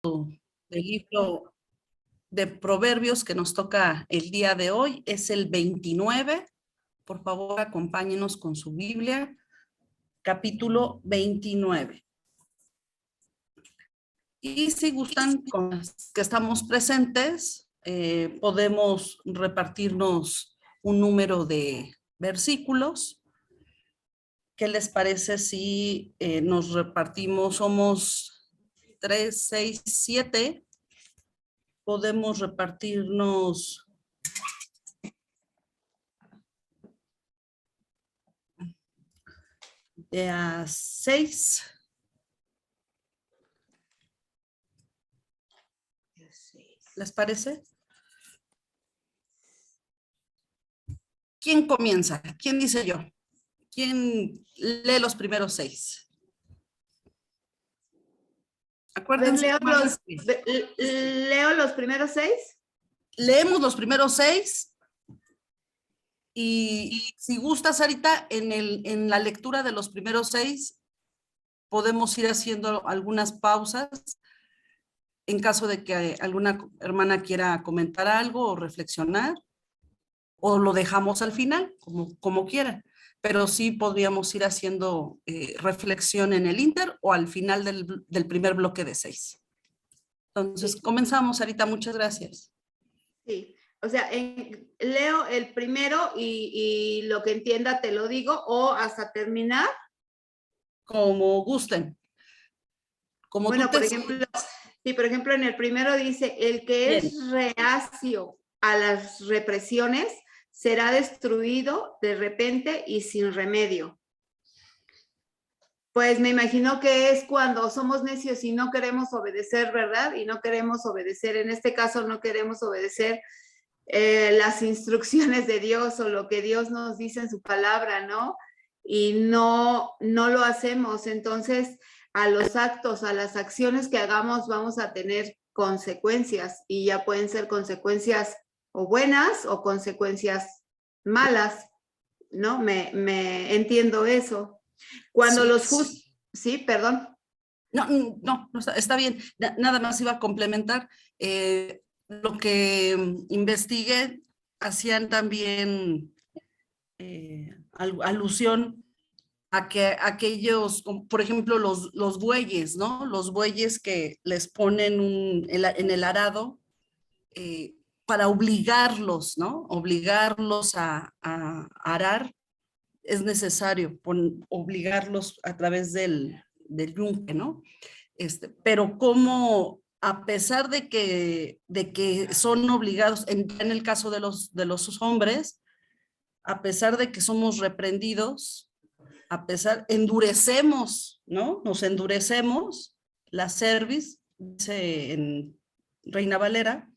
del libro de Proverbios que nos toca el día de hoy. Es el 29. Por favor, acompáñenos con su Biblia, capítulo 29. Y si gustan, con las que estamos presentes, podemos repartirnos un número de versículos. ¿Qué les parece si nos repartimos? Somos 3, 6, 7. Podemos repartirnos de a 6. ¿Les parece? ¿Quién comienza? ¿Quién dice yo? ¿Quién lee los primeros 6? Acuérdense. Leo los primeros 6. Leemos los primeros 6 y si gusta, Sarita, en la lectura de los primeros 6 podemos ir haciendo algunas pausas en caso de que alguna hermana quiera comentar algo o reflexionar, o lo dejamos al final, como quieran. Pero sí podríamos ir haciendo reflexión en el inter o al final del primer bloque de 6. Entonces, sí. Comenzamos, Sarita, muchas gracias. Sí, o sea, leo el primero y lo que entienda te lo digo, o hasta terminar. Como gusten. Como bueno, tú te... por ejemplo, en el primero dice, el que Bien. Es reacio a las represiones será destruido de repente y sin remedio. Pues me imagino que es cuando somos necios y no queremos obedecer, ¿verdad? Y no queremos obedecer, en este caso no queremos obedecer las instrucciones de Dios o lo que Dios nos dice en su palabra, ¿no? Y no lo hacemos. Entonces, a los actos, a las acciones que hagamos vamos a tener consecuencias, y ya pueden ser consecuencias o buenas o consecuencias malas, ¿no? Me entiendo eso. Cuando sí, los justos... Sí, perdón. No, está bien. Nada más iba a complementar. Lo que investigué, hacían también alusión a que aquellos, por ejemplo, los bueyes, ¿no? Los bueyes que les ponen en el arado para obligarlos, ¿no? Obligarlos a arar. Es necesario obligarlos a través del yunque, ¿no? Pero como a pesar de que son obligados, en el caso de los hombres, a pesar de que somos reprendidos, endurecemos, ¿no? Nos endurecemos, la cerviz, dice en Reina Valera,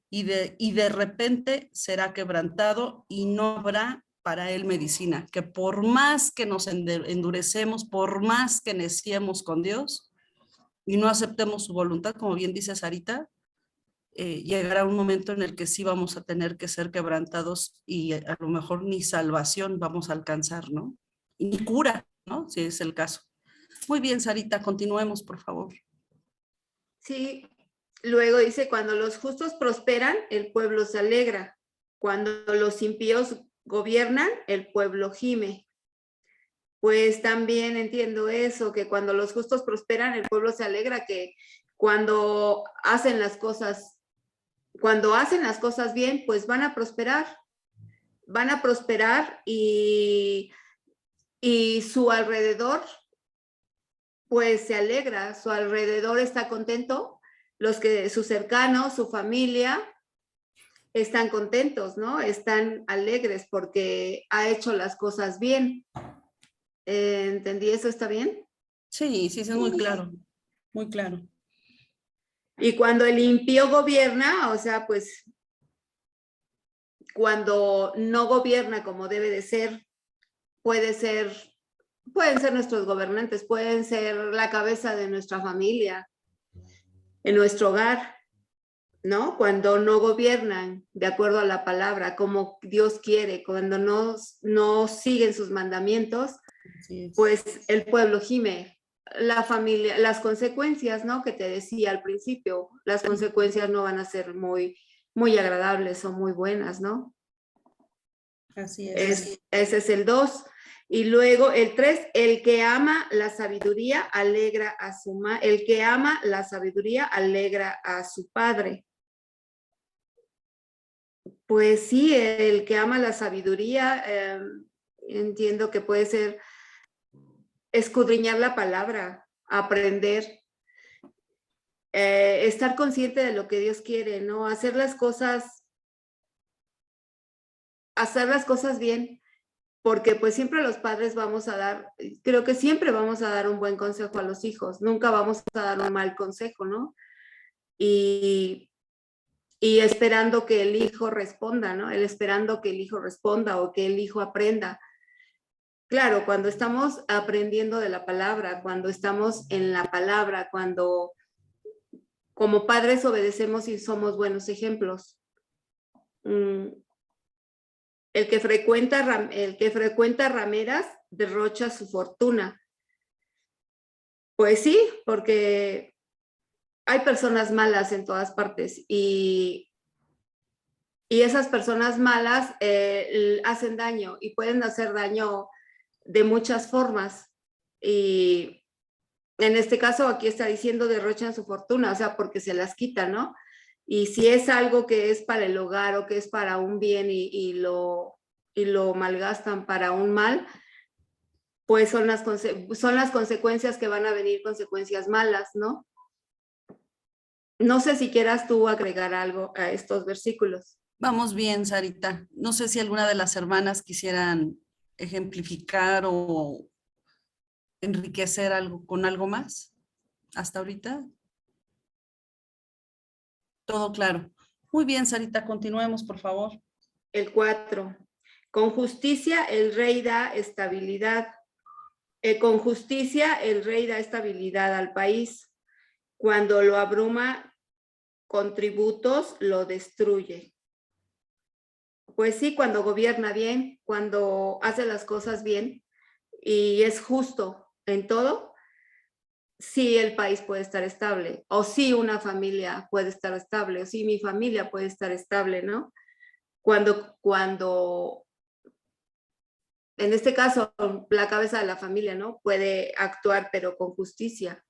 y de repente será quebrantado y no habrá para él medicina, que por más que nos endurecemos, por más que neciemos con Dios y no aceptemos su voluntad, como bien dice Sarita, llegará un momento en el que sí vamos a tener que ser quebrantados y a lo mejor ni salvación vamos a alcanzar, ¿no? Y ni cura, ¿no? Si es el caso. Muy bien, Sarita, continuemos, por favor. Sí, luego dice, cuando los justos prosperan, el pueblo se alegra. Cuando los impíos gobiernan, el pueblo gime. Pues también entiendo eso, que cuando los justos prosperan, el pueblo se alegra, que cuando hacen las cosas bien, pues van a prosperar y su alrededor, pues se alegra, su alrededor está contento, sus cercanos, su familia, están contentos, ¿no? Están alegres porque ha hecho las cosas bien. ¿Entendí eso? ¿Está bien? Sí, es muy claro, muy claro. Y cuando el impío gobierna, o sea, pues, cuando no gobierna como debe de ser, pueden ser nuestros gobernantes, pueden ser la cabeza de nuestra familia, en nuestro hogar, ¿no? Cuando no gobiernan de acuerdo a la palabra, como Dios quiere, cuando no siguen sus mandamientos, pues el pueblo gime, la familia, las consecuencias, ¿no? Que te decía al principio, las consecuencias no van a ser muy, muy agradables o muy buenas, ¿no? Así es. Ese es el 2. Y luego el 3, el que ama la sabiduría alegra a su el que ama la sabiduría alegra a su padre. Pues sí, el que ama la sabiduría, entiendo que puede ser escudriñar la palabra, aprender, estar consciente de lo que Dios quiere, ¿no? Hacer las cosas bien, porque pues siempre los padres vamos a dar, creo que siempre vamos a dar un buen consejo a los hijos, nunca vamos a dar un mal consejo, ¿no? Y esperando que el hijo responda, ¿no? Esperando que el hijo responda o que el hijo aprenda. Claro, cuando estamos aprendiendo de la palabra, cuando estamos en la palabra, cuando como padres obedecemos y somos buenos ejemplos. El que frecuenta rameras derrocha su fortuna. Pues sí, porque hay personas malas en todas partes y esas personas malas hacen daño y pueden hacer daño de muchas formas. Y en este caso aquí está diciendo derrochan su fortuna, o sea, porque se las quitan, ¿no? Y si es algo que es para el hogar o que es para un bien y lo malgastan para un mal, pues son las consecuencias que van a venir, consecuencias malas, ¿no? No sé si quieras tú agregar algo a estos versículos. Vamos bien, Sarita. No sé si alguna de las hermanas quisieran ejemplificar o enriquecer algo con algo más. Hasta ahorita. Todo claro. Muy bien, Sarita, continuemos, por favor. El 4. Con justicia el rey da estabilidad. Con justicia el rey da estabilidad al país. Cuando lo abruma con tributos, lo destruye. Pues sí, cuando gobierna bien, cuando hace las cosas bien y es justo en todo, sí el país puede estar estable, o sí una familia puede estar estable, o sí mi familia puede estar estable, ¿no? Cuando en este caso, la cabeza de la familia, ¿no? Puede actuar, pero con justicia,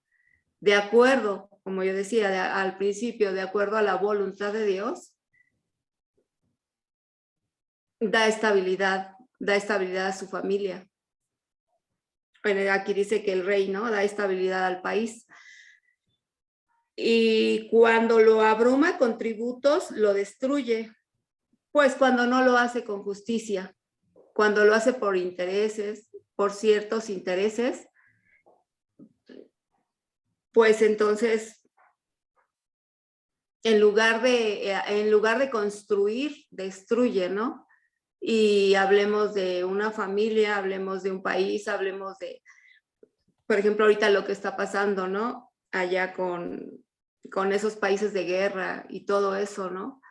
de acuerdo, como yo decía al principio, de acuerdo a la voluntad de Dios, da estabilidad a su familia. Bueno, aquí dice que el rey, ¿no? Da estabilidad al país. Y cuando lo abruma con tributos, lo destruye. Pues cuando no lo hace con justicia, cuando lo hace por intereses, por ciertos intereses, pues entonces, en lugar de construir, destruye, ¿no? Y hablemos de una familia, hablemos de un país, hablemos de, por ejemplo, ahorita lo que está pasando, ¿no? Allá con esos países de guerra y todo eso, ¿no?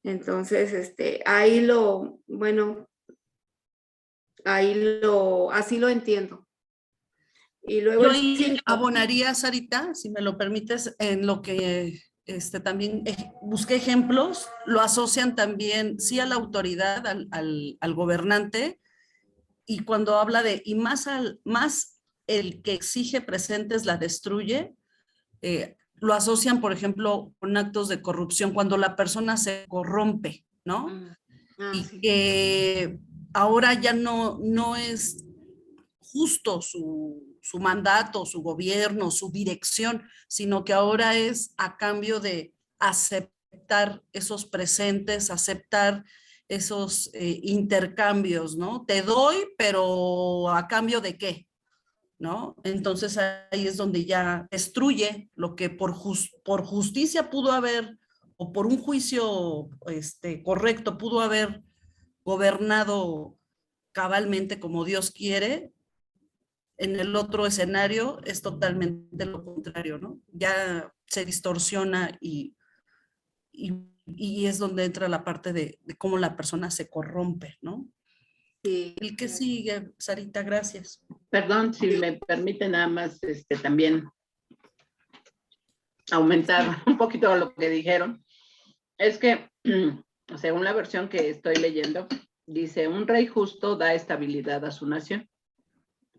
Entonces, así lo entiendo. Y luego Yo ahí abonaría, Sarita, si me lo permites, en lo que también busqué ejemplos, lo asocian también, sí, a la autoridad, al gobernante, y cuando habla de, y más el que exige presentes la destruye, lo asocian, por ejemplo, con actos de corrupción, cuando la persona se corrompe, ¿no? Y sí. que ahora ya no es justo su mandato, su gobierno, su dirección, sino que ahora es a cambio de aceptar esos presentes, aceptar esos intercambios, ¿no? Te doy, pero ¿a cambio de qué? ¿No? Entonces ahí es donde ya destruye lo que por justicia pudo haber, o por un juicio correcto, pudo haber gobernado cabalmente como Dios quiere. En el otro escenario es totalmente lo contrario, ¿no? Ya se distorsiona y es donde entra la parte de cómo la persona se corrompe, ¿no? Sí. El que sigue, Sarita, gracias. Perdón, si me permite nada más también aumentar un poquito lo que dijeron. Es que, según la versión que estoy leyendo, dice, un rey justo da estabilidad a su nación,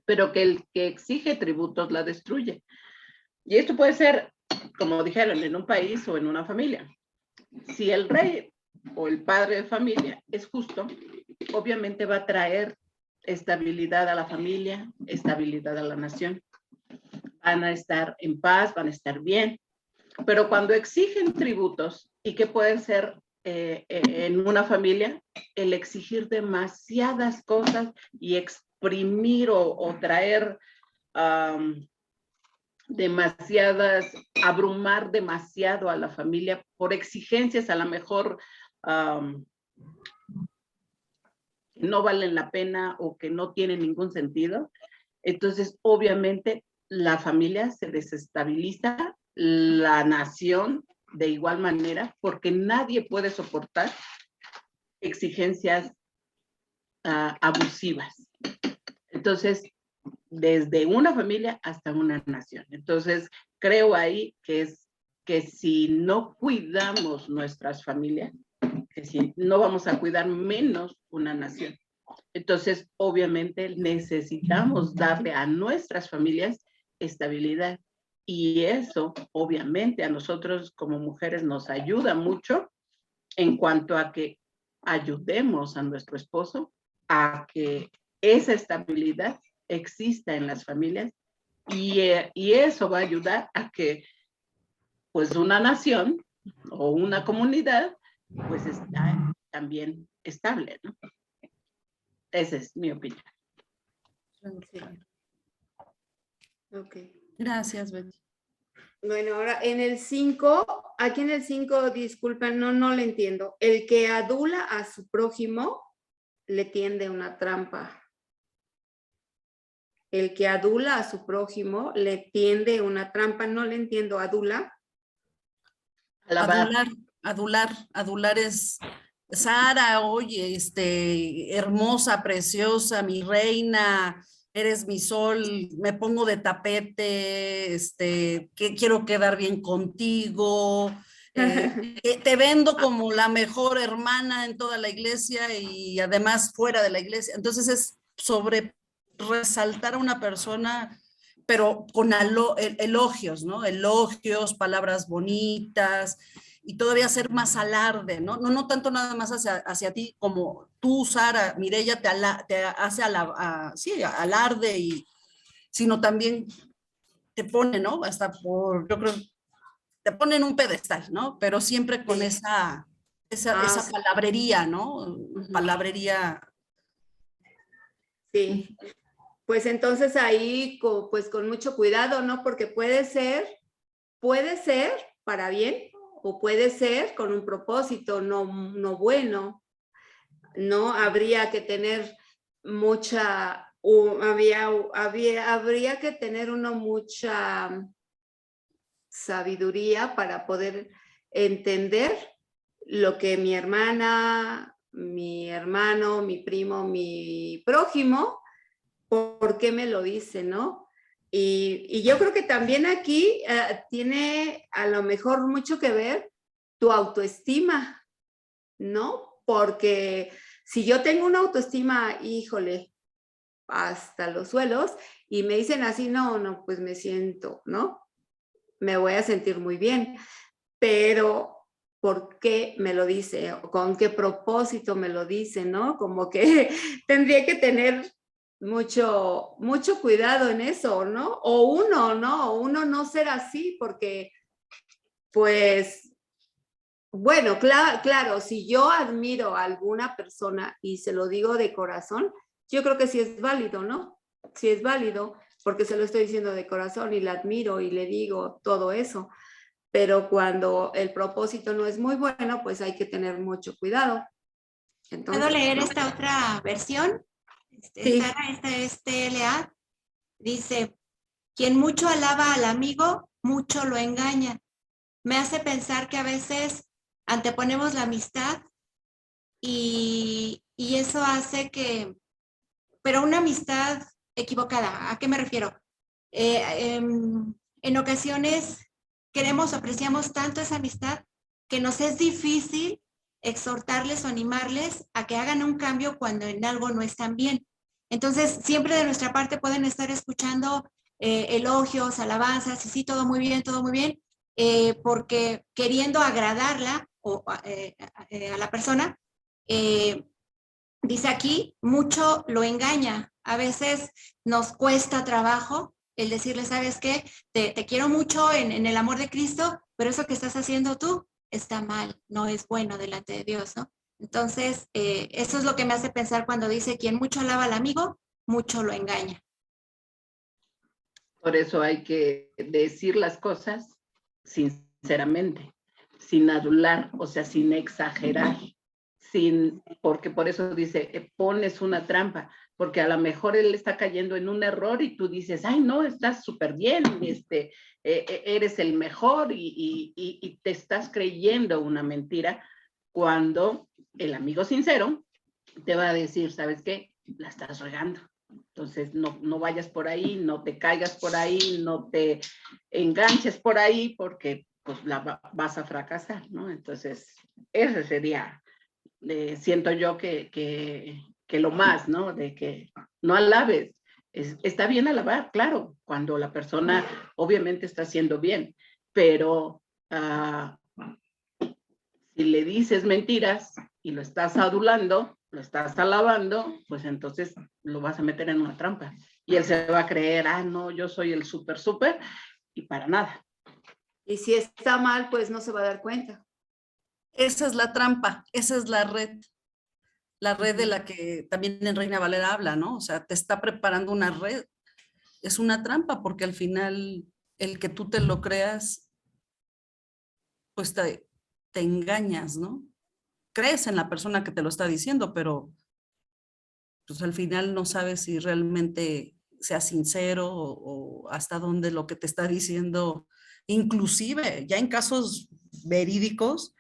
pero que el que exige tributos la destruye. Y esto puede ser, como dijeron, en un país o en una familia. Si el rey o el padre de familia es justo, obviamente va a traer estabilidad a la familia, estabilidad a la nación. Van a estar en paz, van a estar bien. Pero cuando exigen tributos, y que pueden ser en una familia, el exigir demasiadas cosas y exprimir o traer demasiadas, abrumar demasiado a la familia por exigencias a lo mejor no valen la pena o que no tienen ningún sentido. Entonces, obviamente, la familia se desestabiliza, la nación de igual manera, porque nadie puede soportar exigencias abusivas. Entonces, desde una familia hasta una nación. Entonces, creo ahí que si no cuidamos nuestras familias, que si no vamos a cuidar menos una nación. Entonces, obviamente, necesitamos darle a nuestras familias estabilidad. Y eso, obviamente, a nosotros como mujeres nos ayuda mucho en cuanto a que ayudemos a nuestro esposo a que esa estabilidad exista en las familias y eso va a ayudar a que pues una nación o una comunidad pues está también estable, ¿no? Esa es mi opinión. Ok. Gracias, Betty. Bueno, ahora en el 5, aquí en el 5, disculpen, no le entiendo. El que adula a su prójimo le tiende una trampa. El que adula a su prójimo le tiende una trampa. No le entiendo, adula. Adular es Sara, oye, hermosa, preciosa, mi reina, eres mi sol, me pongo de tapete, que quiero quedar bien contigo, te vendo como la mejor hermana en toda la iglesia y además fuera de la iglesia. Entonces es sobre resaltar a una persona, pero con elogios, ¿no? Elogios, palabras bonitas y todavía hacer más alarde, ¿no? No tanto nada más hacia ti como tú, Sara, Mireya, te hace alarde, sino también te pone, ¿no? Hasta yo creo, te pone en un pedestal, ¿no? Pero siempre con esa palabrería, ¿no? Palabrería. Sí. Pues entonces ahí, pues con mucho cuidado, ¿no? Porque puede ser para bien o puede ser con un propósito no bueno, ¿no? Habría que tener habría que tener mucha sabiduría para poder entender lo que mi hermana, mi hermano, mi primo, mi prójimo, ¿por qué me lo dice, no? Y yo creo que también aquí tiene a lo mejor mucho que ver tu autoestima, ¿no? Porque si yo tengo una autoestima, híjole, hasta los suelos, y me dicen así, no, pues me siento, ¿no? Me voy a sentir muy bien, pero ¿por qué me lo dice? ¿Con qué propósito me lo dice, no? Como que tendría que tener mucho cuidado en eso, ¿no? O uno no ser así, porque, pues, bueno, claro, si yo admiro a alguna persona y se lo digo de corazón, yo creo que sí es válido, ¿no? Sí es válido, porque se lo estoy diciendo de corazón y la admiro y le digo todo eso. Pero cuando el propósito no es muy bueno, pues hay que tener mucho cuidado. Entonces, ¿puedo leer esta otra versión? Sí. Sara, esta es TLA. Dice, quien mucho alaba al amigo, mucho lo engaña. Me hace pensar que a veces anteponemos la amistad y eso hace que pero una amistad equivocada. ¿A qué me refiero? En ocasiones queremos o apreciamos tanto esa amistad que nos es difícil exhortarles o animarles a que hagan un cambio cuando en algo no están bien. Entonces, siempre de nuestra parte pueden estar escuchando elogios, alabanzas, y sí, todo muy bien, porque queriendo agradarla a la persona, dice aquí, mucho lo engaña. A veces nos cuesta trabajo el decirle, ¿sabes qué? Te quiero mucho en el amor de Cristo, pero eso que estás haciendo tú está mal, no es bueno delante de Dios, ¿no? Entonces, eso es lo que me hace pensar cuando dice, quien mucho alaba al amigo, mucho lo engaña. Por eso hay que decir las cosas sinceramente, sin adular, o sea, sin exagerar, porque por eso dice, pones una trampa, porque a lo mejor él está cayendo en un error y tú dices, ay, no, estás súper bien, eres el mejor y te estás creyendo una mentira, cuando el amigo sincero te va a decir, ¿sabes qué? La estás regando. Entonces, no vayas por ahí, no te caigas por ahí, no te enganches por ahí, porque pues vas a fracasar, ¿no? Entonces, ese sería, siento yo que lo más, ¿no? De que no alabes. Está bien alabar, claro, cuando la persona obviamente está haciendo bien, pero si le dices mentiras y lo estás adulando, lo estás alabando, pues entonces lo vas a meter en una trampa. Y él se va a creer, no, yo soy el súper, y para nada. Y si está mal, pues no se va a dar cuenta. Esa es la trampa, esa es la red de la que también en Reina Valera habla, ¿no? O sea, te está preparando una red, es una trampa porque al final el que tú te lo creas, pues te engañas, ¿no? Crees en la persona que te lo está diciendo, pero pues al final no sabes si realmente sea sincero o hasta dónde lo que te está diciendo, inclusive ya en casos verídicos,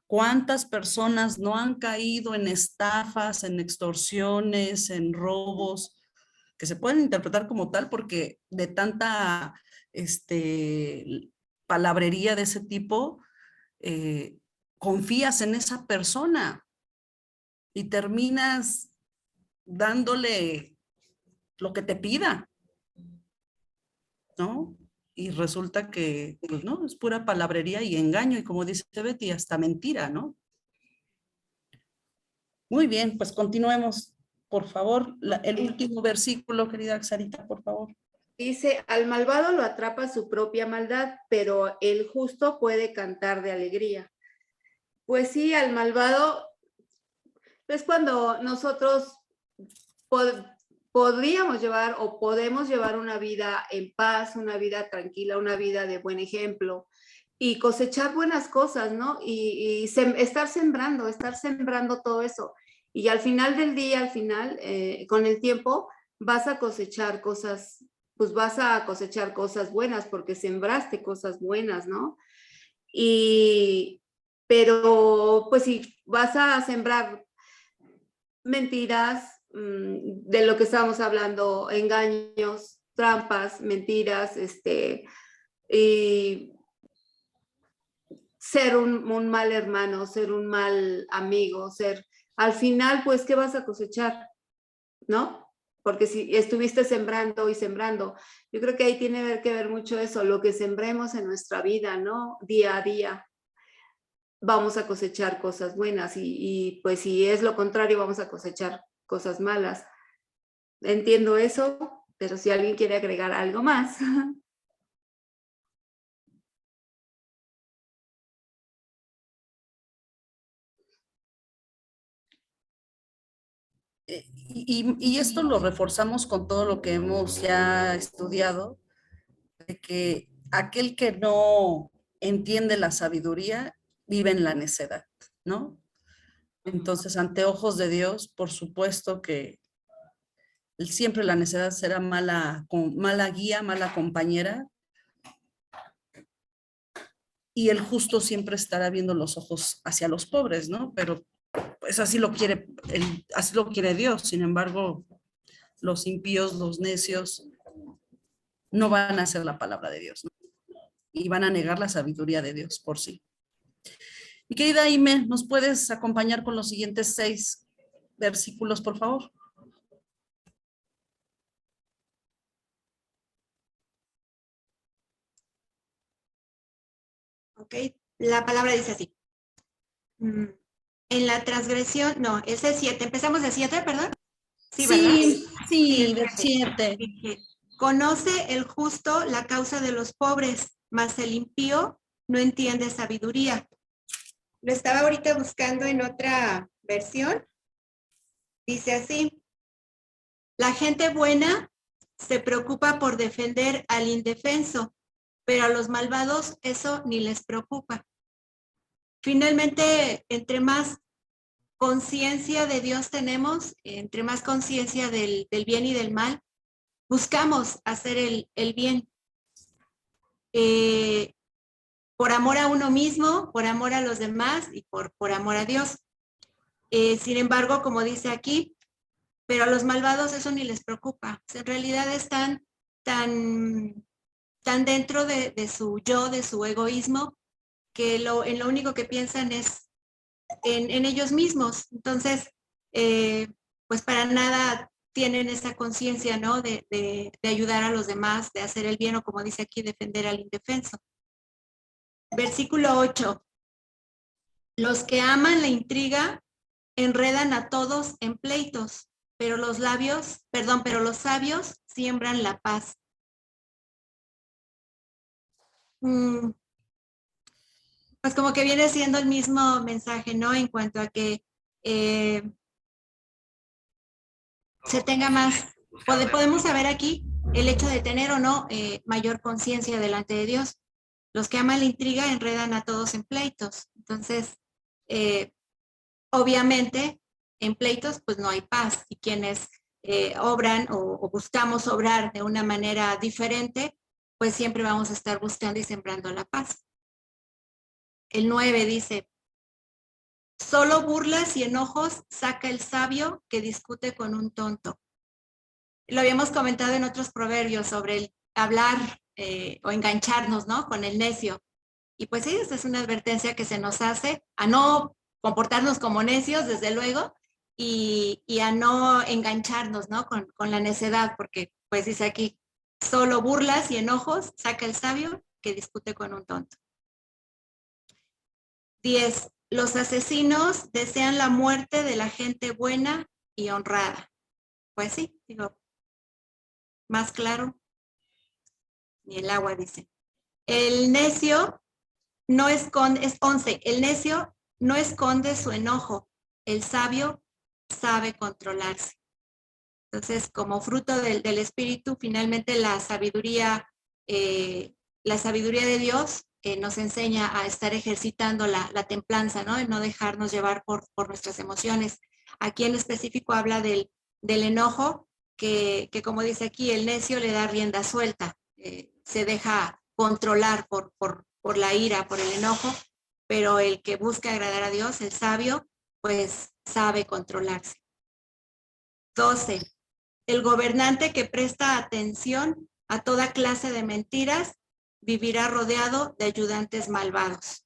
¿cuántas personas no han caído en estafas, en extorsiones, en robos, que se pueden interpretar como tal porque de tanta palabrería de ese tipo, confías en esa persona y terminas dándole lo que te pida, ¿no? Y resulta que, pues no, es pura palabrería y engaño, y como dice Betty, hasta mentira, ¿no? Muy bien, pues continuemos, por favor. El último versículo, querida Sarita, por favor. Dice, al malvado lo atrapa su propia maldad, pero el justo puede cantar de alegría. Pues sí, al malvado es cuando nosotros podríamos llevar o podemos llevar una vida en paz, una vida tranquila, una vida de buen ejemplo y cosechar buenas cosas, ¿no? Y estar sembrando todo eso. Y al final del día, con el tiempo, vas a cosechar cosas, pues vas a cosechar cosas buenas porque sembraste cosas buenas, ¿no? Pero pues si vas a sembrar mentiras, de lo que estábamos hablando, engaños, trampas, mentiras, y ser un mal hermano, ser un mal amigo, al final, pues, ¿qué vas a cosechar? ¿No? Porque si estuviste sembrando y sembrando, yo creo que ahí tiene que ver mucho eso, lo que sembremos en nuestra vida, ¿no? Día a día vamos a cosechar cosas buenas y pues si es lo contrario, vamos a cosechar cosas malas. Entiendo eso, pero si alguien quiere agregar algo más. Y esto lo reforzamos con todo lo que hemos ya estudiado, de que aquel que no entiende la sabiduría vive en la necedad, ¿no? Entonces, ante ojos de Dios, por supuesto que siempre la necedad será mala guía, mala compañera, y el justo siempre estará viendo los ojos hacia los pobres, ¿no? Pero pues así lo quiere Dios. Sin embargo, los impíos, los necios, no van a hacer la palabra de Dios, ¿no? Y van a negar la sabiduría de Dios por sí. Mi querida Aime, ¿nos puedes acompañar con los siguientes 6 versículos, por favor? Ok, la palabra dice así. En la transgresión, no, ese es 7. Empezamos de 7, perdón. Sí, ¿verdad? Sí, el del 7. Conoce el justo la causa de los pobres, mas el impío no entiende sabiduría. Lo estaba ahorita buscando en otra versión. Dice así: la gente buena se preocupa por defender al indefenso, pero a los malvados eso ni les preocupa. Finalmente, entre más conciencia de Dios tenemos, entre más conciencia del bien y del mal, buscamos hacer el bien. Por amor a uno mismo, por amor a los demás y por amor a Dios. Sin embargo, como dice aquí, pero a los malvados eso ni les preocupa. O sea, en realidad están tan dentro de su yo, de su egoísmo, que en lo único que piensan es en ellos mismos. Entonces, pues para nada tienen esa conciencia, ¿no? De ayudar a los demás, de hacer el bien, o como dice aquí, defender al indefenso. Versículo 8. Los que aman la intriga enredan a todos en pleitos, pero los sabios siembran la paz. Pues como que viene siendo el mismo mensaje, ¿no? En cuanto a que se tenga más, podemos saber aquí el hecho de tener o no mayor conciencia delante de Dios. Los que aman la intriga enredan a todos en pleitos. Entonces, obviamente, en pleitos pues no hay paz, y quienes obran o buscamos obrar de una manera diferente, pues siempre vamos a estar buscando y sembrando la paz. El 9 dice: solo burlas y enojos saca el sabio que discute con un tonto. Lo habíamos comentado en otros proverbios sobre el hablar o engancharnos, ¿no? Con el necio. Y pues sí, esta es una advertencia que se nos hace a no comportarnos como necios, desde luego, y a no engancharnos, ¿no? Con la necedad, porque pues dice aquí, solo burlas y enojos saca el sabio que discute con un tonto. 10. Los asesinos desean la muerte de la gente buena y honrada. Pues sí, digo, más claro, ni el agua, dice. El necio no esconde, es 11, el necio no esconde su enojo, el sabio sabe controlarse. Entonces, como fruto del espíritu, finalmente la sabiduría de Dios nos enseña a estar ejercitando la templanza, ¿no? Y no dejarnos llevar por nuestras emociones. Aquí en específico habla del enojo, que como dice aquí, el necio le da rienda suelta, se deja controlar por la ira, por el enojo, pero el que busca agradar a Dios, el sabio, pues sabe controlarse. 12. El gobernante que presta atención a toda clase de mentiras vivirá rodeado de ayudantes malvados.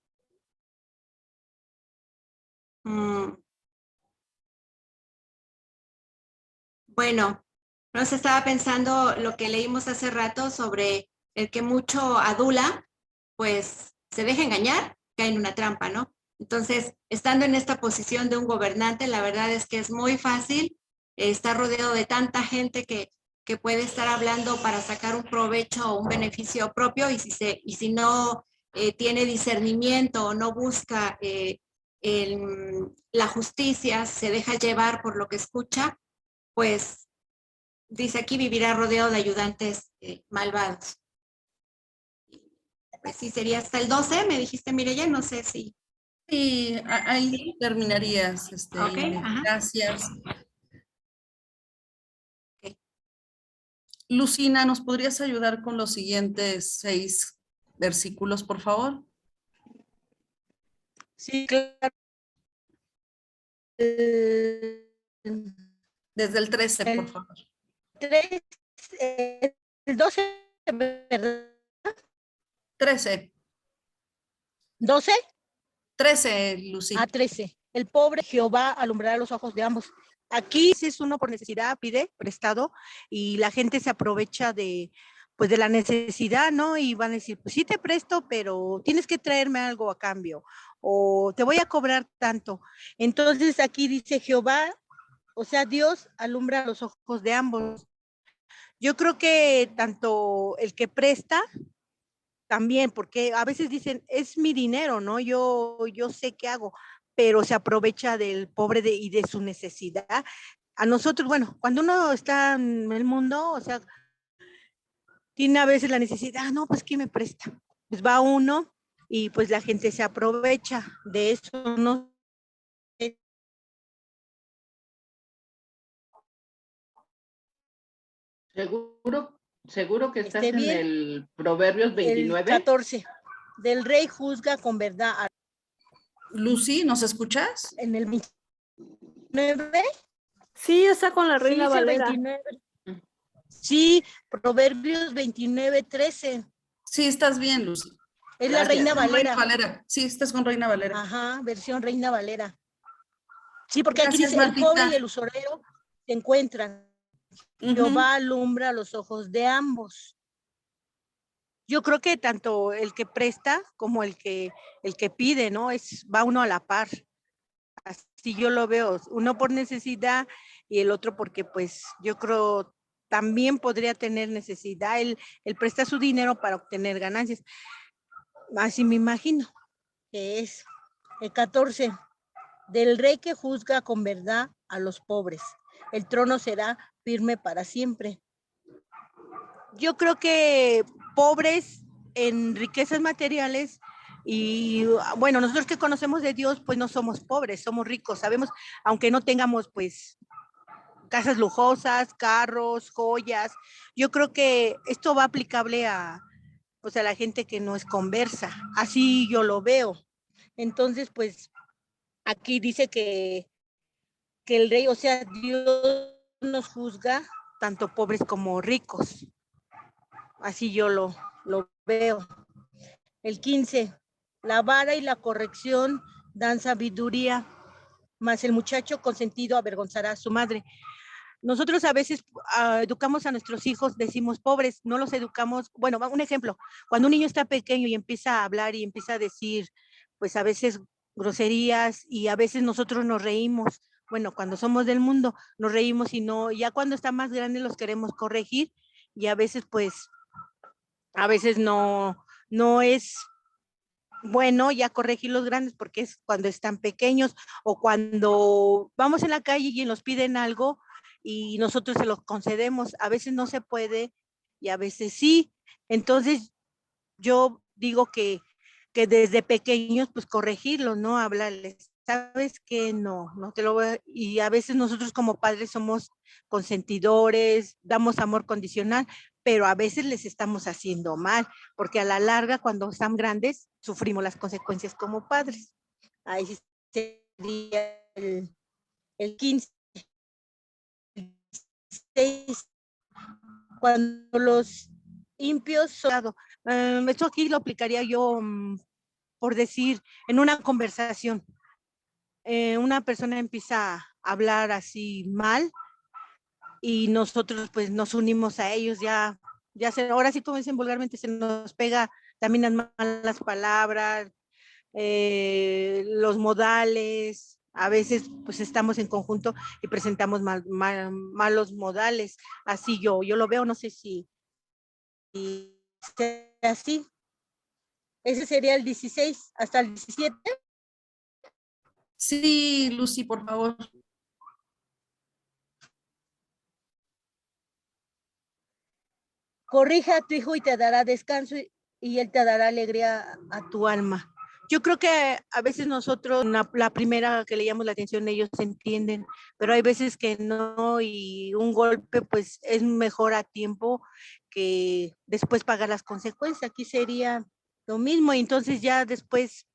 Bueno, nos estaba pensando lo que leímos hace rato sobre el que mucho adula, pues se deja engañar, cae en una trampa, ¿no? Entonces, estando en esta posición de un gobernante, la verdad es que es muy fácil estar rodeado de tanta gente que puede estar hablando para sacar un provecho o un beneficio propio, y si no tiene discernimiento o no busca la justicia, se deja llevar por lo que escucha, pues dice aquí, vivirá rodeado de ayudantes malvados. Pues sí, sería hasta el 12, me dijiste, Mireya, no sé si. Sí, ahí ¿Sí? terminarías, Okay, gracias. Okay. Lucina, ¿nos podrías ayudar con los siguientes 6 versículos, por favor? Sí, claro. Desde el 13, por favor. 3, el 12, ¿verdad? 13. 12. 13, Lucy. A 13. El pobre Jehová alumbrará los ojos de ambos. Aquí es uno por necesidad, pide prestado y la gente se aprovecha de, pues de la necesidad, ¿no? Y van a decir, pues sí te presto, pero tienes que traerme algo a cambio o te voy a cobrar tanto. Entonces aquí dice Jehová, o sea, Dios alumbra los ojos de ambos. Yo creo que tanto el que presta también, porque a veces dicen, es mi dinero, ¿no? Yo sé qué hago, pero se aprovecha del pobre y de su necesidad. A nosotros, bueno, cuando uno está en el mundo, o sea, tiene a veces la necesidad, no, pues ¿quién me presta? Pues va uno y pues la gente se aprovecha de eso, ¿no? Seguro que estás en bien. el Proverbios 29. El 14, del rey juzga con verdad. Lucy, ¿nos escuchas? En el 29. Sí, está con la Reina Sí, Valera. 29. Sí, Proverbios 29, 13. Sí, estás bien, Lucy. Es Gracias. la Reina Con Valera. Reina Valera. Sí, estás con Reina Valera. Ajá, versión Reina Valera. Sí, porque aquí Gracias, dice, el pobre Martita. y el usurero se encuentran. Ujú. Jehová alumbra los ojos de ambos. Yo creo que tanto el que presta como el que pide, ¿no? Va uno a la par. Así yo lo veo, uno por necesidad y el otro porque pues yo creo también podría tener necesidad, él presta su dinero para obtener ganancias. Así me imagino que es. El 14, del rey que juzga con verdad a los pobres. El trono será firme para siempre. Yo creo que pobres en riquezas materiales y bueno, nosotros que conocemos de Dios, pues no somos pobres, somos ricos, sabemos, aunque no tengamos pues casas lujosas, carros, joyas. Yo creo que esto va aplicable a, pues, a la gente que no es conversa, así yo lo veo. Entonces, pues aquí dice que el rey, o sea, Dios nos juzga tanto pobres como ricos. Así yo lo veo. El 15, la vara y la corrección dan sabiduría, mas el muchacho consentido avergonzará a su madre. Nosotros a veces educamos a nuestros hijos, decimos pobres, no los educamos. Bueno, un ejemplo, cuando un niño está pequeño y empieza a hablar y empieza a decir, pues a veces groserías y a veces nosotros nos reímos. Bueno, cuando somos del mundo nos reímos y no, ya cuando está más grande los queremos corregir y a veces pues, a veces no es bueno ya corregir los grandes porque es cuando están pequeños o cuando vamos en la calle y nos piden algo y nosotros se los concedemos. A veces no se puede y a veces sí. Entonces yo digo que desde pequeños pues corregirlos, ¿no? Hablarles. ¿Sabes qué? No te lo voy a... Y a veces nosotros como padres somos consentidores, damos amor condicional, pero a veces les estamos haciendo mal, porque a la larga, cuando están grandes, sufrimos las consecuencias como padres. Ahí sería el 15. 16, cuando los impios son... esto aquí lo aplicaría yo por decir, en una conversación, una persona empieza a hablar así mal y nosotros pues nos unimos a ellos, ahora sí como dicen vulgarmente, se nos pega también las malas palabras, los modales, a veces pues estamos en conjunto y presentamos malos modales, así yo lo veo, no sé si sea así. Ese sería el 16 hasta el 17. Sí, Lucy, por favor. Corrija a tu hijo y te dará descanso y él te dará alegría a tu alma. Yo creo que a veces nosotros, la primera que le llamamos la atención, ellos entienden, pero hay veces que no y un golpe pues es mejor a tiempo que después pagar las consecuencias. Aquí sería lo mismo y entonces ya después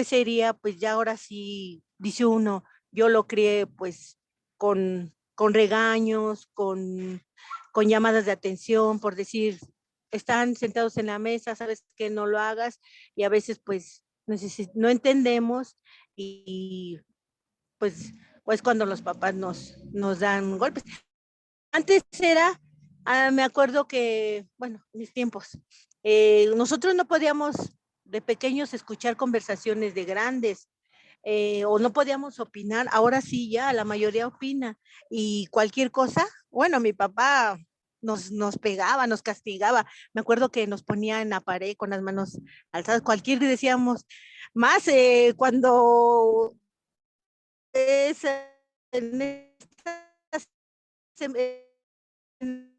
sería pues ya ahora sí, dice uno, yo lo crié pues con con regaños, con llamadas de atención, por decir, están sentados en la mesa, sabes que no lo hagas, y a veces pues no entendemos y pues cuando los papás nos dan golpes. Antes era, me acuerdo que, bueno, mis tiempos, nosotros no podíamos de pequeños escuchar conversaciones de grandes, o no podíamos opinar. Ahora sí ya la mayoría opina, y cualquier cosa, bueno, mi papá nos pegaba, nos castigaba. Me acuerdo que nos ponía en la pared con las manos alzadas, cualquier decíamos, más cuando es en estas en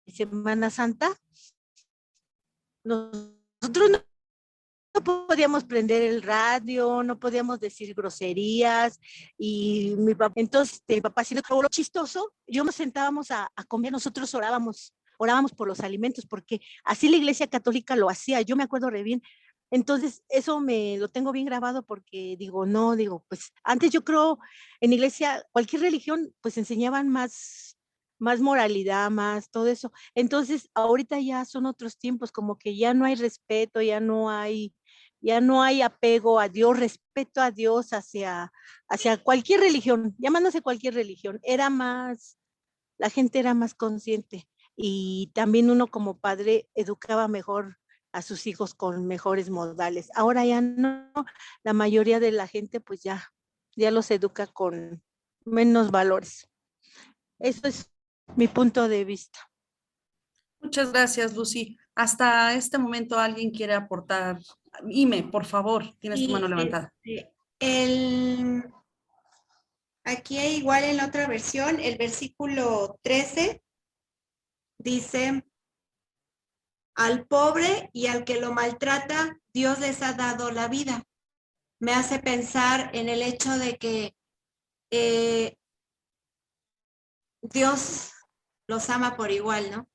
Semana Santa, nosotros no podíamos prender el radio, no podíamos decir groserías, y mi papá, entonces mi papá haciendo todo lo chistoso, yo nos sentábamos a comer, nosotros orábamos por los alimentos, porque así la Iglesia Católica lo hacía, yo me acuerdo re bien. Entonces, eso me lo tengo bien grabado, porque digo, no, digo, pues antes yo creo en iglesia, cualquier religión, pues enseñaban más moralidad, más todo eso. Entonces, ahorita ya son otros tiempos, como que ya no hay respeto, ya no hay apego a Dios, respeto a Dios hacia cualquier religión, llamándose cualquier religión. La gente era más consciente, y también uno como padre educaba mejor a sus hijos con mejores modales. Ahora ya no, la mayoría de la gente pues ya los educa con menos valores. Eso es mi punto de vista. Muchas gracias, Lucy. Hasta este momento, ¿alguien quiere aportar? Ime, por favor, tienes tu mano Y levantada. aquí igual en la otra versión, el versículo 13 dice, al pobre y al que lo maltrata, Dios les ha dado la vida. Me hace pensar en el hecho de que Dios los ama por igual, ¿no?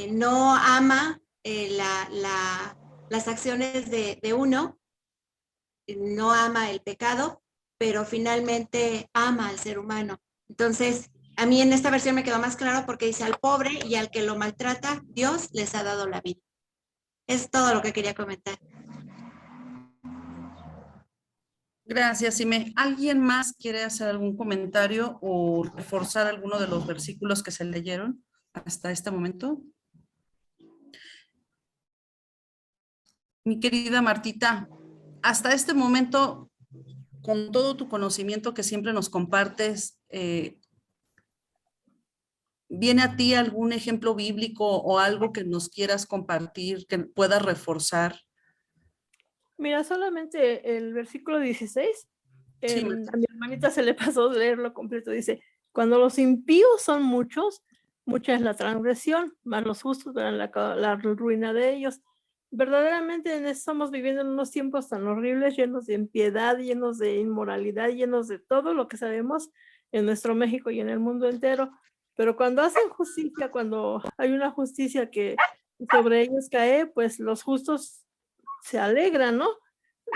No ama las acciones de uno, no ama el pecado, pero finalmente ama al ser humano. Entonces, a mí en esta versión me quedó más claro, porque dice al pobre y al que lo maltrata, Dios les ha dado la vida. Es todo lo que quería comentar. Gracias, Ime. ¿Alguien más quiere hacer algún comentario o reforzar alguno de los versículos que se leyeron hasta este momento? Mi querida Martita, hasta este momento, con todo tu conocimiento que siempre nos compartes, ¿viene a ti algún ejemplo bíblico o algo que nos quieras compartir, que pueda reforzar? Mira, solamente el versículo 16, Sí, a mi hermanita se le pasó leerlo completo. Dice, cuando los impíos son muchos, mucha es la transgresión, mas los justos verán la ruina de ellos. Verdaderamente estamos viviendo en unos tiempos tan horribles, llenos de impiedad, llenos de inmoralidad, llenos de todo lo que sabemos en nuestro México y en el mundo entero. Pero cuando hacen justicia, cuando hay una justicia que sobre ellos cae, pues los justos se alegran, ¿no?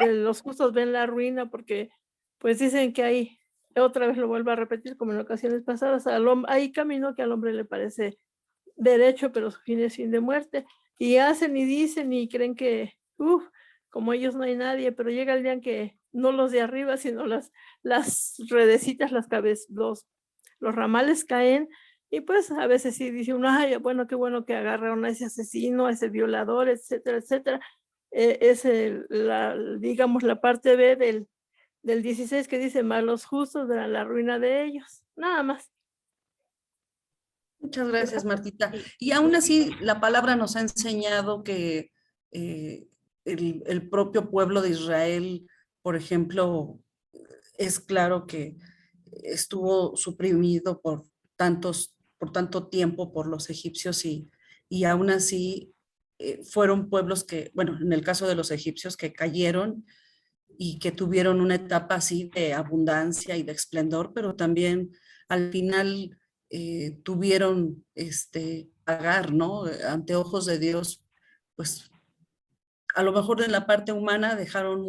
Los justos ven la ruina, porque pues dicen que hay, otra vez lo vuelvo a repetir como en ocasiones pasadas, hay camino que al hombre le parece derecho, pero su fin es fin de muerte, y hacen y dicen y creen que, como ellos no hay nadie, pero llega el día en que no los de arriba, sino las redecitas, los ramales caen, y pues a veces sí dice uno, ay, bueno, qué bueno que agarraron a ese asesino, a ese violador, etcétera, etcétera. Es digamos, la parte B del 16, que dice, más los justos verán la ruina de ellos. Nada más. muchas gracias, Martita. Y aún así, la palabra nos ha enseñado que el propio pueblo de Israel, por ejemplo, es claro que estuvo suprimido por tanto tiempo por los egipcios, y aún así fueron pueblos que, bueno, en el caso de los egipcios, que cayeron y que tuvieron una etapa así de abundancia y de esplendor, pero también al final tuvieron pagar, ¿no? Ante ojos de Dios, pues a lo mejor en la parte humana dejaron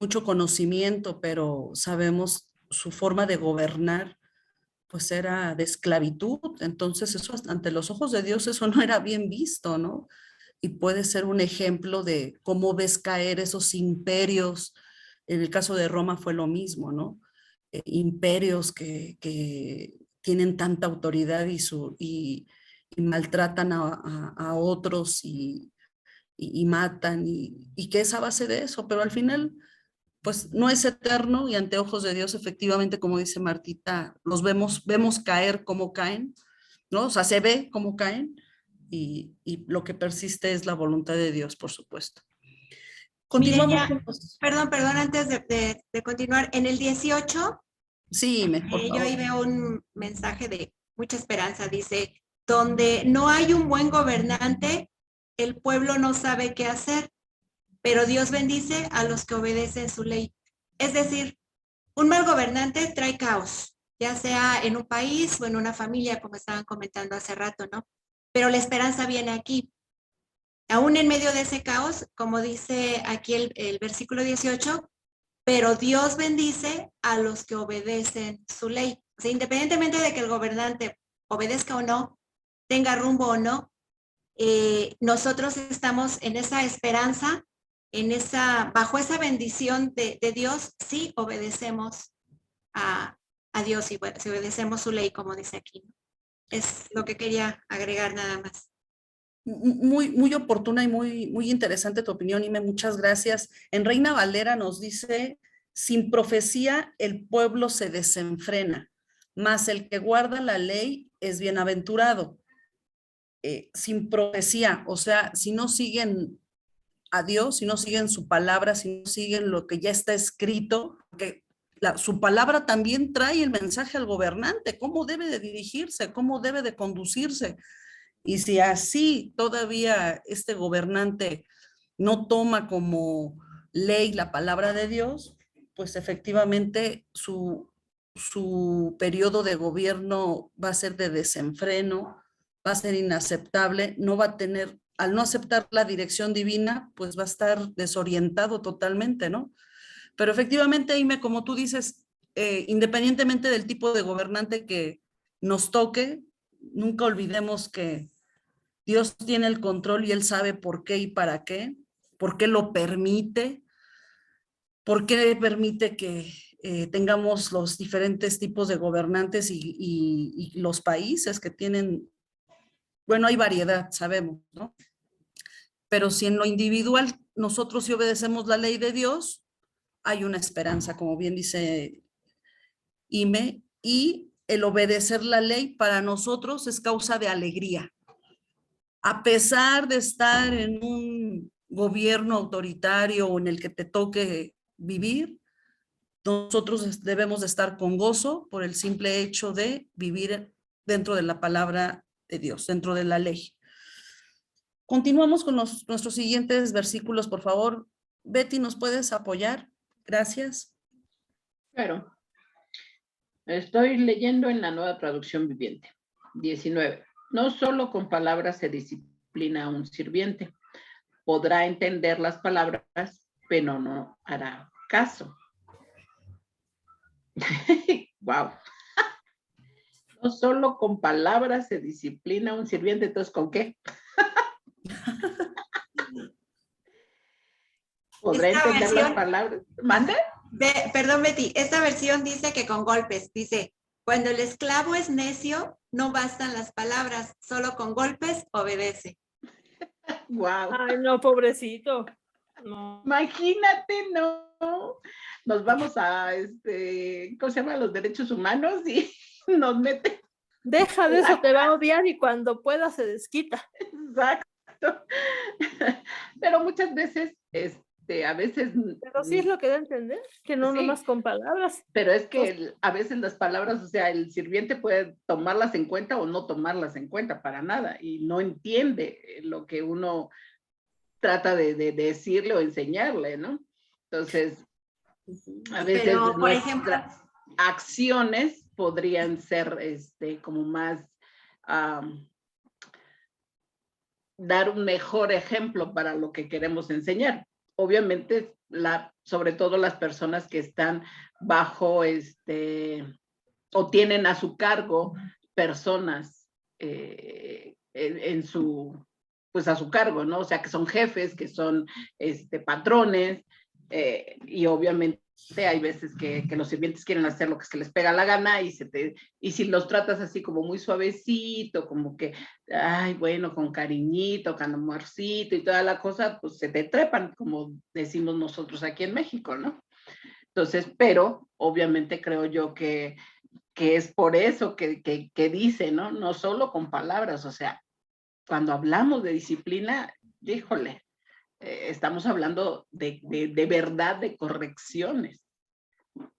mucho conocimiento, pero sabemos su forma de gobernar, pues era de esclavitud. Entonces eso ante los ojos de Dios eso no era bien visto, ¿no? Y puede ser un ejemplo de cómo ves caer esos imperios. En el caso de Roma fue lo mismo, ¿no? Imperios que tienen tanta autoridad y maltratan a otros y matan y que es a base de eso, pero al final pues no es eterno y ante ojos de Dios efectivamente, como dice Martita, los vemos caer como caen, ¿no? O sea, se ve como caen y lo que persiste es la voluntad de Dios, por supuesto. Miren, Continuamos ya, con los... perdón, antes de continuar, en el 18, Sí, por yo ahí favor. veo un mensaje de mucha esperanza, dice, donde no hay un buen gobernante, el pueblo no sabe qué hacer, pero Dios bendice a los que obedecen su ley. Es decir, un mal gobernante trae caos, ya sea en un país o en una familia, como estaban comentando hace rato, ¿no? Pero la esperanza viene aquí. Aún en medio de ese caos, como dice aquí el versículo 18, pero Dios bendice a los que obedecen su ley. O sea, independientemente de que el gobernante obedezca o no, tenga rumbo o no, nosotros estamos en esa esperanza, bajo esa bendición de Dios, si obedecemos a Dios y si obedecemos su ley, como dice aquí. Es lo que quería agregar nada más. Muy oportuna y muy interesante tu opinión, Ime, muchas gracias. En Reina Valera nos dice, sin profecía el pueblo se desenfrena, mas el que guarda la ley es bienaventurado. Sin profecía, o sea, si no siguen a Dios, si no siguen su palabra, si no siguen lo que ya está escrito, que su palabra también trae el mensaje al gobernante, cómo debe de dirigirse, cómo debe de conducirse. Y si así todavía este gobernante no toma como ley la palabra de Dios, pues efectivamente su periodo de gobierno va a ser de desenfreno, va a ser inaceptable, no va a tener, al no aceptar la dirección divina, pues va a estar desorientado totalmente, ¿no? Pero efectivamente, Aime, como tú dices, independientemente del tipo de gobernante que nos toque, nunca olvidemos que Dios tiene el control y Él sabe por qué y para qué, por qué lo permite, por qué permite que tengamos los diferentes tipos de gobernantes y los países que tienen, bueno, hay variedad, sabemos, ¿no? Pero si en lo individual nosotros sí obedecemos la ley de Dios, hay una esperanza, como bien dice Ime, y el obedecer la ley para nosotros es causa de alegría. A pesar de estar en un gobierno autoritario o en el que te toque vivir, nosotros debemos de estar con gozo por el simple hecho de vivir dentro de la palabra de Dios, dentro de la ley. Continuamos con nuestros siguientes versículos, por favor. Betty, ¿nos puedes apoyar? Gracias. Claro. Estoy leyendo en la Nueva Traducción Viviente. 19. No solo con palabras se disciplina a un sirviente. Podrá entender las palabras, pero no hará caso. Wow. No solo con palabras se disciplina a un sirviente, entonces ¿con qué? ¿Podrá entender las palabras? ¿Mande? Perdón, Betty, esta versión dice que con golpes, dice, cuando el esclavo es necio, no bastan las palabras, solo con golpes obedece. Wow. Ay, no, pobrecito. No. Imagínate, no. Nos vamos a, ¿cómo se llama? Los derechos humanos y nos meten. Deja de eso, te va a odiar y cuando pueda se desquita. Exacto. Pero muchas veces, a veces... Pero sí es lo que da a entender, que no sí, nomás con palabras. pero es que a veces las palabras, o sea, el sirviente puede tomarlas en cuenta o no tomarlas en cuenta para nada y no entiende lo que uno trata de decirle o enseñarle, ¿no? Entonces, a veces pero, por nuestras ejemplo, acciones podrían ser como más dar un mejor ejemplo para lo que queremos enseñar. Obviamente sobre todo las personas que están bajo o tienen a su cargo personas pues a su cargo, ¿no? O sea, que son jefes, que son patrones, y obviamente hay veces que los sirvientes quieren hacer lo que se les pega la gana y si los tratas así como muy suavecito, como que, ay, bueno, con cariñito, con amorcito y toda la cosa, pues se te trepan, como decimos nosotros aquí en México, ¿no? Entonces, pero obviamente creo yo que es por eso que dice, ¿no? No solo con palabras, o sea, cuando hablamos de disciplina, híjole, estamos hablando de verdad, de correcciones,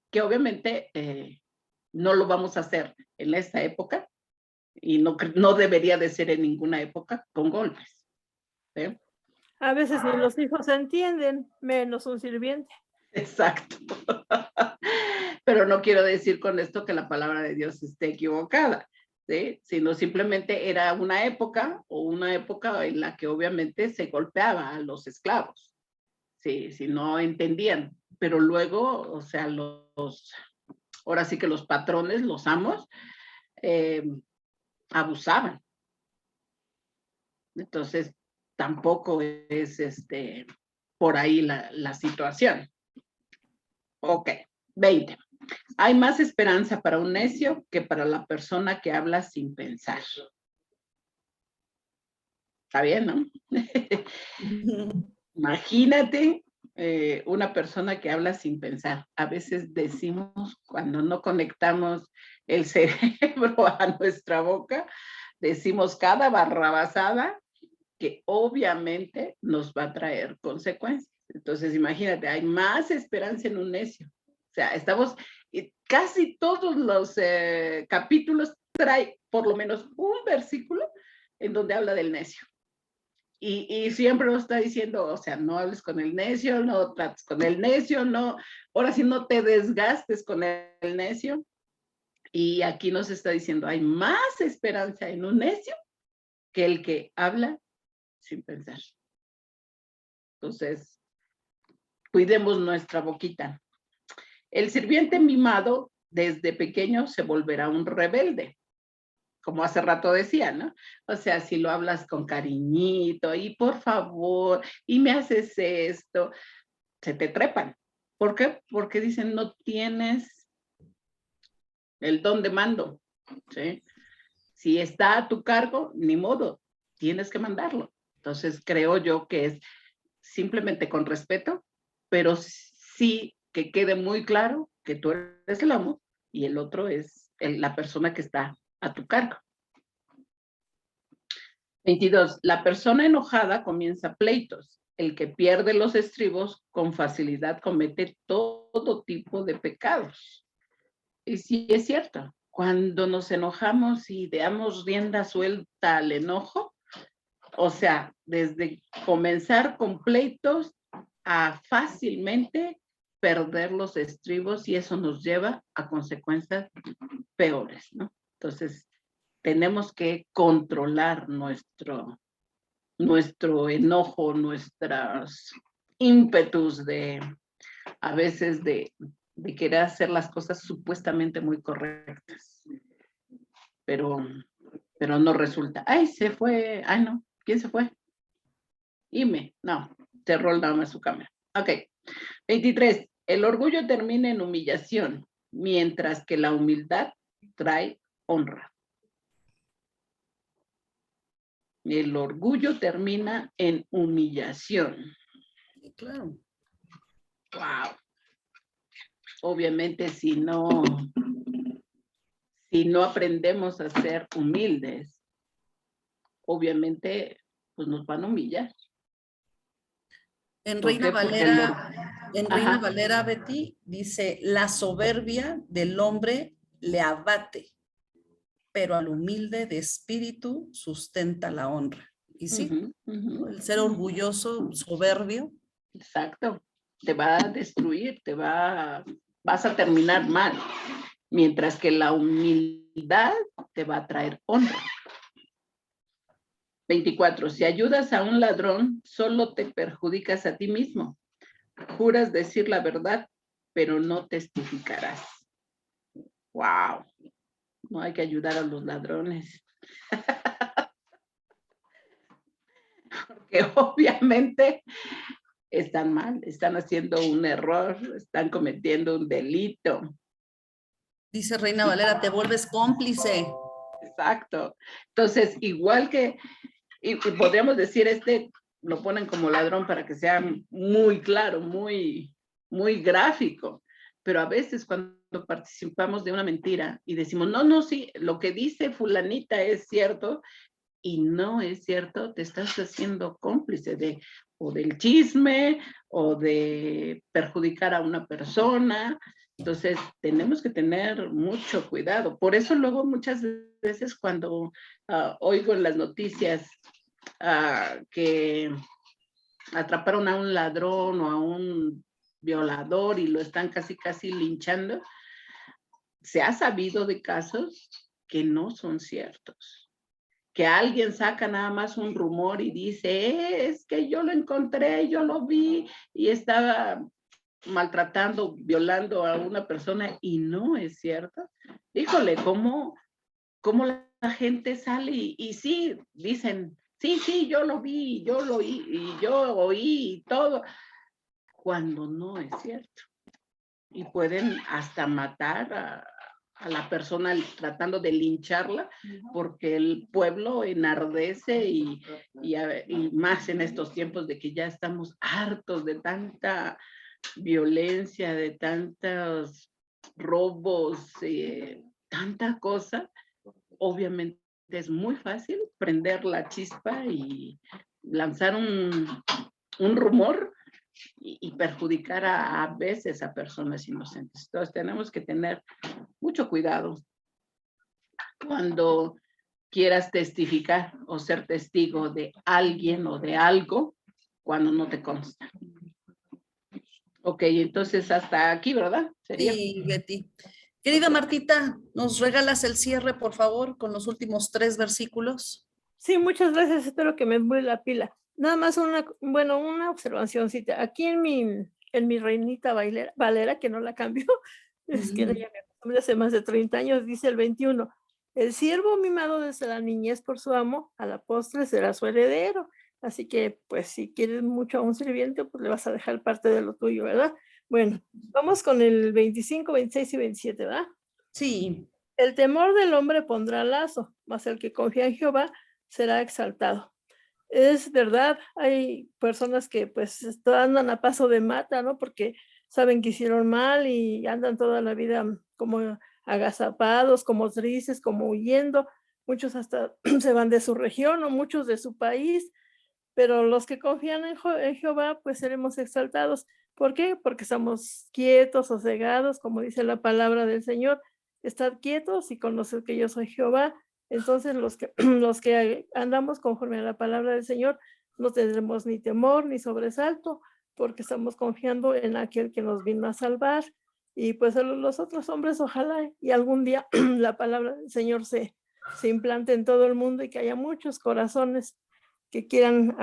que obviamente no lo vamos a hacer en esta época y no debería de ser en ninguna época con golpes. ¿Sí? A veces ni los hijos entienden, menos un sirviente. Exacto. Pero no quiero decir con esto que la palabra de Dios esté equivocada, ¿sí? Sino simplemente era una época en la que obviamente se golpeaba a los esclavos, ¿sí? Si no entendían. Pero luego, o sea, ahora sí que los patrones, los amos, abusaban. Entonces, tampoco es por ahí la situación. Ok, 20. Hay más esperanza para un necio que para la persona que habla sin pensar. Está bien, ¿no? Imagínate una persona que habla sin pensar. A veces decimos, cuando no conectamos el cerebro a nuestra boca, decimos cada barrabasada que obviamente nos va a traer consecuencias. Entonces, imagínate, hay más esperanza en un necio. O sea, casi todos los capítulos trae por lo menos un versículo en donde habla del necio. Y siempre nos está diciendo, o sea, no hables con el necio, no trates con el necio, no, ahora sí no te desgastes con el necio. Y aquí nos está diciendo, hay más esperanza en un necio que el que habla sin pensar. Entonces, cuidemos nuestra boquita. El sirviente mimado desde pequeño se volverá un rebelde, como hace rato decía, ¿no? O sea, si lo hablas con cariñito y por favor, y me haces esto, se te trepan. ¿Por qué? Porque dicen, no tienes el don de mando, ¿sí? Si está a tu cargo, ni modo, tienes que mandarlo. Entonces, creo yo que es simplemente con respeto, pero sí que quede muy claro que tú eres el amo y el otro es la persona que está a tu cargo. 22. La persona enojada comienza pleitos. El que pierde los estribos con facilidad comete todo tipo de pecados. Y sí es cierto, cuando nos enojamos y damos rienda suelta al enojo, o sea, desde comenzar con pleitos a fácilmente perder los estribos y eso nos lleva a consecuencias peores, ¿no? Entonces, tenemos que controlar nuestro enojo, nuestros ímpetus a veces de querer hacer las cosas supuestamente muy correctas, pero no resulta. ¡Ay, se fue! ¡Ay, no! ¿Quién se fue? No, cerró nada más su cámara. Ok. 23. El orgullo termina en humillación, mientras que la humildad trae honra. El orgullo termina en humillación. Claro. Wow. Obviamente, si no aprendemos a ser humildes, obviamente, pues nos van a humillar. En ¿Por Reina qué? Porque Reina Valera, Betty, dice, la soberbia del hombre le abate, pero al humilde de espíritu sustenta la honra. Y sí, el ser orgulloso, soberbio. Exacto. Te va a destruir, vas a terminar mal. Mientras que la humildad te va a traer honra. 24. Si ayudas a un ladrón, solo te perjudicas a ti mismo, juras decir la verdad, pero no testificarás. ¡Wow! No hay que ayudar a los ladrones. Porque obviamente están mal, están haciendo un error, están cometiendo un delito. Dice Reina Valera, te vuelves cómplice. Exacto. Entonces, igual que, y podríamos decir, lo ponen como ladrón para que sea muy claro, muy gráfico, pero a veces cuando participamos de una mentira y decimos, no, sí, lo que dice fulanita es cierto, y no es cierto, te estás haciendo cómplice o del chisme, o de perjudicar a una persona. Entonces, tenemos que tener mucho cuidado. Por eso luego muchas veces cuando oigo en las noticias que atraparon a un ladrón o a un violador y lo están casi linchando, se ha sabido de casos que no son ciertos. Que alguien saca nada más un rumor y dice, es que yo lo encontré, yo lo vi y estaba maltratando, violando a una persona y no es cierto. Híjole, ¿cómo la gente sale y sí, dicen, sí, yo lo vi, yo lo oí, y yo oí y todo, cuando no es cierto. Y pueden hasta matar a la persona tratando de lincharla, porque el pueblo enardece y más en estos tiempos de que ya estamos hartos de tanta violencia, de tantos robos, tanta cosa. Obviamente es muy fácil prender la chispa y lanzar un rumor y perjudicar a veces a personas inocentes. Entonces tenemos que tener mucho cuidado cuando quieras testificar o ser testigo de alguien o de algo cuando no te consta. Ok, entonces hasta aquí, ¿verdad? ¿Sería? Sí, Betty. Querida Martita, ¿nos regalas el cierre, por favor, con los últimos 3 versículos? Sí, muchas gracias. Espero que me dure la pila. Nada más una observacióncita. Aquí en mi Reinita Valera, que no la cambio, es que ya me acostumbré hace más de 30 años, dice el 21. El siervo mimado desde la niñez por su amo, a la postre será su heredero. Así que, pues, si quieres mucho a un sirviente, pues le vas a dejar parte de lo tuyo, ¿verdad? Bueno, vamos con el 25, 26 y 27, ¿verdad? Sí. El temor del hombre pondrá lazo, mas el que confía en Jehová será exaltado. Es verdad, hay personas que pues andan a paso de mata, ¿no? Porque saben que hicieron mal y andan toda la vida como agazapados, como tristes, como huyendo. Muchos hasta se van de su región o muchos de su país, pero los que confían en Jehová, pues seremos exaltados. ¿Por qué? Porque estamos quietos, sosegados, como dice la palabra del Señor. Estad quietos y conoced que yo soy Jehová. Entonces los que andamos conforme a la palabra del Señor, no tendremos ni temor ni sobresalto, porque estamos confiando en aquel que nos vino a salvar. Y pues los otros hombres, ojalá y algún día la palabra del Señor se implante en todo el mundo y que haya muchos corazones que quieran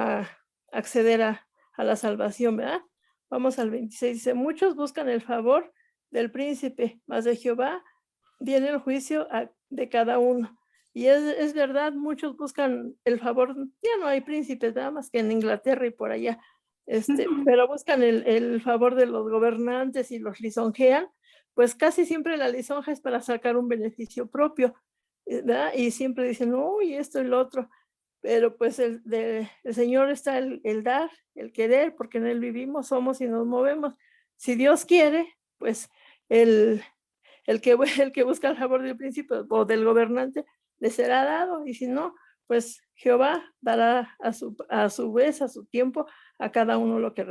acceder a la salvación, ¿verdad? Vamos al 26, dice, muchos buscan el favor del príncipe, mas de Jehová viene el juicio de cada uno. Y es verdad, muchos buscan el favor, ya no hay príncipes, nada más que en Inglaterra y por allá, pero buscan el favor de los gobernantes y los lisonjean, pues casi siempre la lisonja es para sacar un beneficio propio, ¿verdad? Y siempre dicen, uy, esto y lo otro, pero pues el Señor está el dar, el querer, porque en Él vivimos, somos y nos movemos. Si Dios quiere, pues el que busca el favor del príncipe o del gobernante le será dado, y si no, pues Jehová dará a su vez, a su tiempo, a cada uno lo que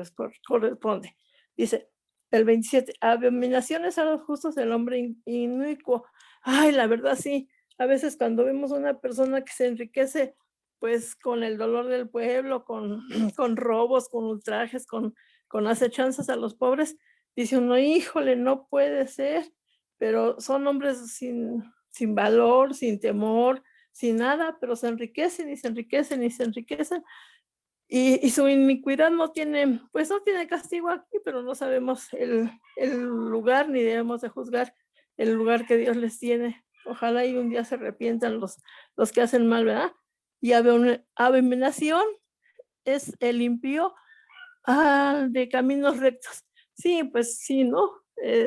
corresponde. Dice el 27, abominaciones a los justos del hombre inicuo. Ay, la verdad sí, a veces cuando vemos una persona que se enriquece pues con el dolor del pueblo, con robos, con ultrajes, con acechanzas a los pobres, dice uno, híjole, no puede ser, pero son hombres sin valor, sin temor, sin nada, pero se enriquecen y se enriquecen y se enriquecen. y su iniquidad no tiene, pues no tiene castigo aquí, pero no sabemos el lugar, ni debemos de juzgar el lugar que Dios les tiene. Ojalá y un día se arrepientan los que hacen mal, ¿verdad? Y abominación es el impío de caminos rectos. Sí, pues sí, ¿no?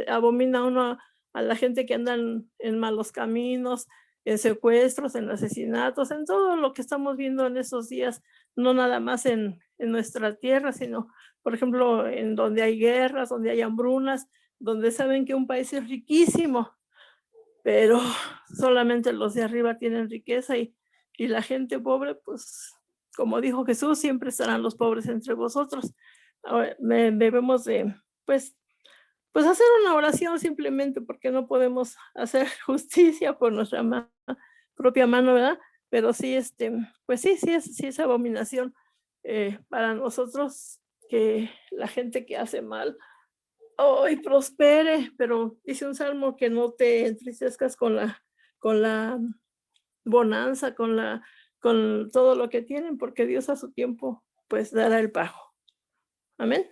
Abomina uno a la gente que andan en malos caminos, en secuestros, en asesinatos, en todo lo que estamos viendo en esos días, no nada más en nuestra tierra, sino, por ejemplo, en donde hay guerras, donde hay hambrunas, donde saben que un país es riquísimo, pero solamente los de arriba tienen riqueza y la gente pobre, pues, como dijo Jesús, siempre estarán los pobres entre vosotros. Ahora, debemos de, pues hacer una oración simplemente porque no podemos hacer justicia por nuestra propia mano, ¿verdad? Pero sí, pues sí es abominación para nosotros que la gente que hace mal hoy prospere, pero dice un salmo que no te entristezcas con la bonanza, con todo lo que tienen, porque Dios a su tiempo pues dará el pago. Amén.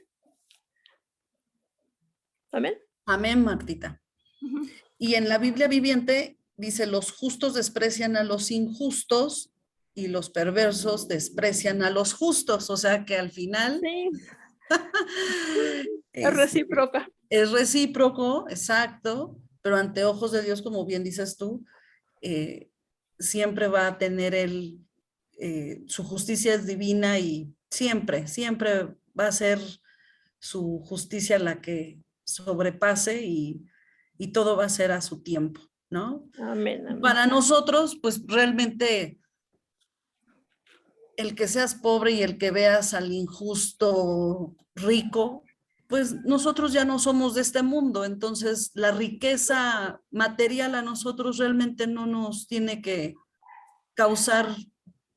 Amén. Amén, Martita. Ujú. Y en la Biblia viviente dice, los justos desprecian a los injustos y los perversos desprecian a los justos. O sea que al final Sí, es es recíproca. recíproco, exacto, pero ante ojos de Dios, como bien dices tú, siempre va a tener su justicia es divina y siempre va a ser su justicia la que sobrepase y todo va a ser a su tiempo, ¿no? Amén, amén. Para nosotros, pues realmente el que seas pobre y el que veas al injusto rico, pues nosotros ya no somos de este mundo, entonces la riqueza material a nosotros realmente no nos tiene que causar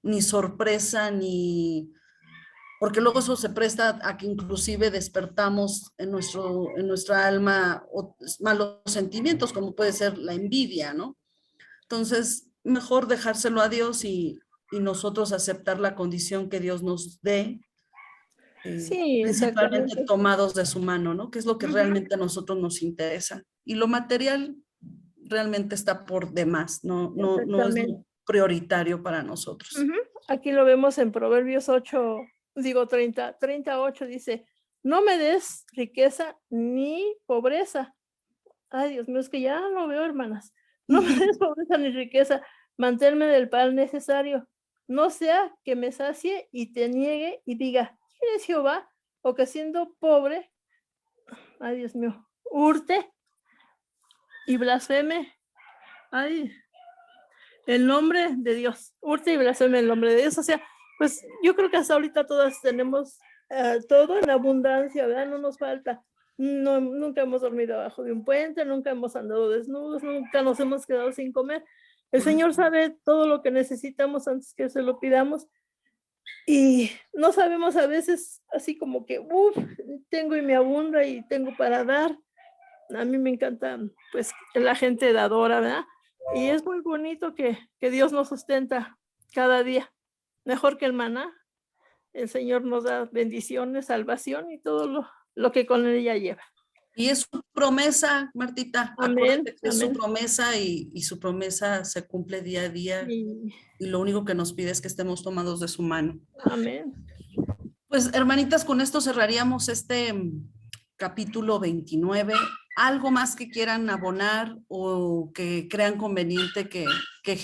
ni sorpresa ni... Porque luego eso se presta a que inclusive despertamos en nuestra alma malos sentimientos, como puede ser la envidia, ¿no? Entonces, mejor dejárselo a Dios y nosotros aceptar la condición que Dios nos dé, Sí, principalmente exactamente. tomados de su mano, ¿no? Que es lo que Ujú. realmente a nosotros nos interesa. Y lo material realmente está por demás, no es Exactamente. lo prioritario para nosotros. Ujú. Aquí lo vemos en Proverbios 8, 38 dice, no me des riqueza ni pobreza. Ay, Dios mío, es que ya lo veo, hermanas. No me des pobreza ni riqueza, manténme del pan necesario. No sea que me sacie y te niegue y diga, ¿quién es Jehová? O que siendo pobre, ay, Dios mío, hurte y blasfeme. Ay, el nombre de Dios, hurte y blasfeme el nombre de Dios. O sea, pues yo creo que hasta ahorita todas tenemos todo en abundancia, ¿verdad? No nos falta. No, nunca hemos dormido abajo de un puente, nunca hemos andado desnudos, nunca nos hemos quedado sin comer. El Señor sabe todo lo que necesitamos antes que se lo pidamos y no sabemos a veces así como que, tengo y me abunda y tengo para dar. A mí me encanta pues la gente dadora, ¿verdad? Y es muy bonito que Dios nos sustenta cada día, mejor que el maná. El Señor nos da bendiciones, salvación y todo lo que con ella lleva. Y es su promesa, Martita, Amén, acuérdate que es su amén. promesa y su promesa se cumple día a día Y y lo único que nos pide es que estemos tomados de su mano. amén. Pues hermanitas, con esto cerraríamos este capítulo 29. ¿Algo más que quieran abonar o que crean conveniente que